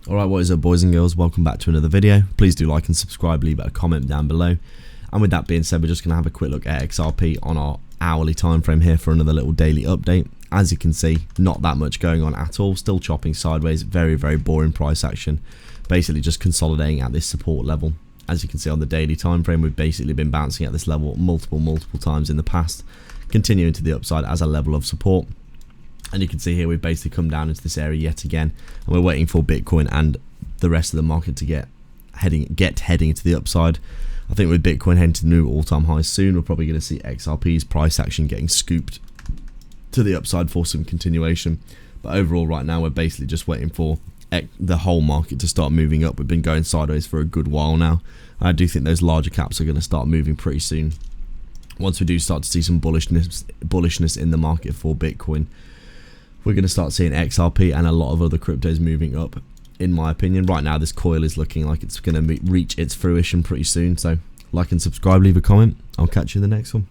Alright, what is up, boys and girls? Welcome back to another video. Please do like and subscribe, leave a comment down below. And with that being said, we're just going to have a quick look at XRP on our hourly time frame here for another little daily update. As you can see, not that much going on at all, still chopping sideways, very boring price action, basically just consolidating at this support level. As you can see on the daily time frame, we've basically been bouncing at this level multiple times in the past, continuing to the upside as a level of support. And you can see here we've basically come down into this area yet again, and we're waiting for Bitcoin and the rest of the market to get heading to the upside. I think with Bitcoin heading to new all-time highs soon, we're probably going to see XRP's price action getting scooped to the upside for some continuation. But overall right now we're basically just waiting for the whole market to start moving up. We've been going sideways for a good while now. I do think those larger caps are going to start moving pretty soon. Once we do start to see some bullishness in the market for Bitcoin, we're going to start seeing XRP and a lot of other cryptos moving up, in my opinion. Right now, this coil is looking like it's going to reach its fruition pretty soon. So, like and subscribe, leave a comment. I'll catch you in the next one.